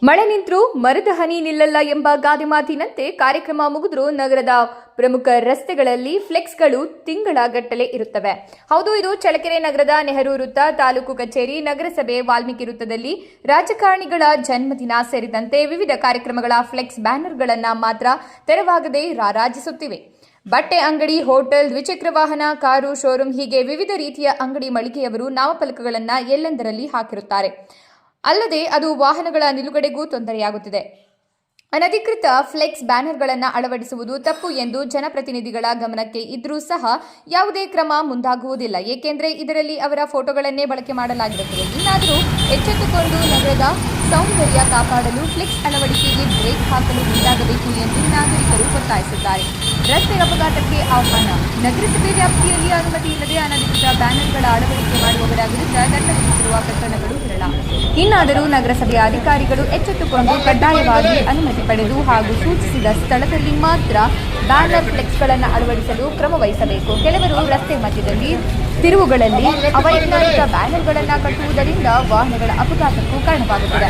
ಮಳೆ ನಿಂತರೂ ಮರದ ಹನಿ ನಿಲ್ಲಲ್ಲ ಎಂಬ ಗಾದೆ ಮಾತಿನಂತೆ ಕಾರ್ಯಕ್ರಮ ಮುಗಿದ್ರೂ ನಗರದ ಪ್ರಮುಖ ರಸ್ತೆಗಳಲ್ಲಿ ಫ್ಲೆಕ್ಸ್ಗಳು ತಿಂಗಳಗಟ್ಟಲೆ ಇರುತ್ತವೆ. ಹೌದು, ಇದು ಚಳ್ಳಕೆರೆ ನಗರದ ನೆಹರು ವೃತ್ತ, ತಾಲೂಕು ಕಚೇರಿ, ನಗರಸಭೆ, ವಾಲ್ಮೀಕಿ ವೃತ್ತದಲ್ಲಿ ರಾಜಕಾರಣಿಗಳ ಜನ್ಮದಿನ ಸೇರಿದಂತೆ ವಿವಿಧ ಕಾರ್ಯಕ್ರಮಗಳ ಫ್ಲೆಕ್ಸ್ ಬ್ಯಾನರ್ಗಳನ್ನು ಮಾತ್ರ ತೆರವಾಗದೆ ರಾರಾಜಿಸುತ್ತಿವೆ. ಬಟ್ಟೆ ಅಂಗಡಿ, ಹೋಟೆಲ್, ದ್ವಿಚಕ್ರ ವಾಹನ, ಕಾರು ಶೋರೂಮ್ ಹೀಗೆ ವಿವಿಧ ರೀತಿಯ ಅಂಗಡಿ ಮಳಿಗೆಯವರು ನಾಮಫಲಕಗಳನ್ನು ಎಲ್ಲೆಂದರಲ್ಲಿ ಹಾಕಿರುತ್ತಾರೆ. ಅಲ್ಲದೆ ಅದು ವಾಹನಗಳ ನಿಲುಗಡೆಗೂ ತೊಂದರೆಯಾಗುತ್ತಿದೆ. ಅನಧಿಕೃತ ಫ್ಲೆಕ್ಸ್ ಬ್ಯಾನರ್ಗಳನ್ನು ಅಳವಡಿಸುವುದು ತಪ್ಪು ಎಂದು ಜನಪ್ರತಿನಿಧಿಗಳ ಗಮನಕ್ಕೆ ಇದ್ದರೂ ಸಹ ಯಾವುದೇ ಕ್ರಮ ಮುಂದಾಗುವುದಿಲ್ಲ. ಏಕೆಂದರೆ ಇದರಲ್ಲಿ ಅವರ ಫೋಟೋಗಳನ್ನೇ ಬಳಕೆ ಮಾಡಲಾಗಿರುತ್ತದೆ. ಇನ್ನಾದರೂ ಎಚ್ಚೆತ್ತುಕೊಂಡು ನಗರದ ಸೌಂದರ್ಯ ಕಾಪಾಡಲು ಫ್ಲೆಕ್ಸ್ ಅಳವಡಿಕೆಗೆ ಬ್ರೇಕ್ ಹಾಕಲು ಮುಂದಾಗಬೇಕು ಎಂದು ನಾಗರಿಕರು ಒತ್ತಾಯಿಸಿದ್ದಾರೆ. ರಸ್ತೆ ಅಪಘಾತಕ್ಕೆ ಆಹ್ವಾನ. ನಗರಸಭೆ ವ್ಯಾಪ್ತಿಯಲ್ಲಿ ಅನುಮತಿ ಇಲ್ಲದೆ ಅನಧಿಕೃತ ಬ್ಯಾನರ್ಗಳ ಅಳವಡಿಕೆ ಮಾಡುವವರ ವಿರುದ್ಧ ದಂಡ ವಿಧಿಸಿರುವ ಪ್ರಕರಣಗಳು ವಿರಳ. ಇನ್ನಾದರೂ ನಗರಸಭೆಯ ಅಧಿಕಾರಿಗಳು ಎಚ್ಚೆತ್ತುಕೊಂಡು ಕಡ್ಡಾಯವಾಗಿ ಅನುಮತಿ ಪಡೆದು ಹಾಗೂ ಸೂಚಿಸಿದ ಸ್ಥಳದಲ್ಲಿ ಮಾತ್ರ ಬ್ಯಾನರ್ ಫ್ಲೆಕ್ಸ್ಗಳನ್ನು ಅಳವಡಿಸಲು ಕ್ರಮ ವಹಿಸಬೇಕು. ಕೆಲವರು ರಸ್ತೆ ಮಧ್ಯದಲ್ಲಿ ತಿರುವುಗಳಲ್ಲಿ ಅವೈಜ್ಞಾನಿಕ ಬ್ಯಾನರ್ಗಳನ್ನು ಕಟ್ಟುವುದರಿಂದ ವಾಹನಗಳ ಅಪಘಾತಕ್ಕೂ ಕಾರಣವಾಗುತ್ತದೆ.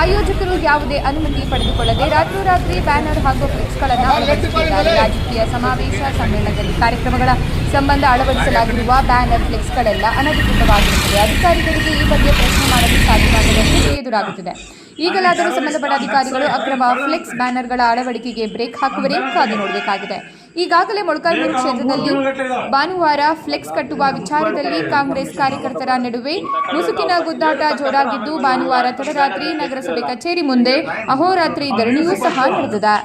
ಆಯೋಜಕರು ಯಾವುದೇ ಅನುಮತಿ ಪಡೆದುಕೊಳ್ಳದೆ ರಾತ್ರೋರಾತ್ರಿ ಬ್ಯಾನರ್ ಹಾಗೂ ಫ್ಲೆಕ್ಸ್ಗಳನ್ನು ಅಳವಡಿಸುತ್ತಿದ್ದಾರೆ. ರಾಜಕೀಯ ಸಮಾವೇಶ, ಸಮ್ಮೇಳನದಲ್ಲಿ ಕಾರ್ಯಕ್ರಮಗಳ ಸಂಬಂಧ ಅಳವಡಿಸಲಾಗಿರುವ ಬ್ಯಾನರ್ ಫ್ಲೆಕ್ಸ್ಗಳೆಲ್ಲ ಅನಧಿಕೃತವಾಗಿರುತ್ತದೆ. ಅಧಿಕಾರಿಗಳಿಗೆ ಈ ಬಗ್ಗೆ ಪ್ರಶ್ನೆ ಮಾಡಲು ಸಾಧ್ಯವಾಗದ ಸ್ಥಿತಿ ಎದುರಾಗುತ್ತಿದೆ. ಈಗಲಾದರೂ ಸಂಬಂಧಪಟ್ಟ ಅಧಿಕಾರಿಗಳು ಅಕ್ರಮ ಫ್ಲೆಕ್ಸ್ ಬ್ಯಾನರ್ಗಳ ಅಳವಡಿಕೆಗೆ ಬ್ರೇಕ್ ಹಾಕುವರೇ ಕಾದು ನೋಡಬೇಕಾಗಿದೆ. ಈಗಾಗಲೇ ಮೊಳಕಾಲ್ಮೂರು ಕ್ಷೇತ್ರದಲ್ಲಿ ಭಾನುವಾರ ಫ್ಲೆಕ್ಸ್ ಕಟ್ಟುವ ವಿಚಾರದಲ್ಲಿ ಕಾಂಗ್ರೆಸ್ ಕಾರ್ಯಕರ್ತರ ನಡುವೆ ಮುಸುಕಿನ ಗುದ್ದಾಟ ಜೋರಾಗಿದ್ದು, ಭಾನುವಾರ ತಡರಾತ್ರಿ ನಗರಸಭೆ ಕಚೇರಿ ಮುಂದೆ ಅಹೋರಾತ್ರಿ ಧರಣಿಯೂ ಸಹ ನಡೆದಿದೆ.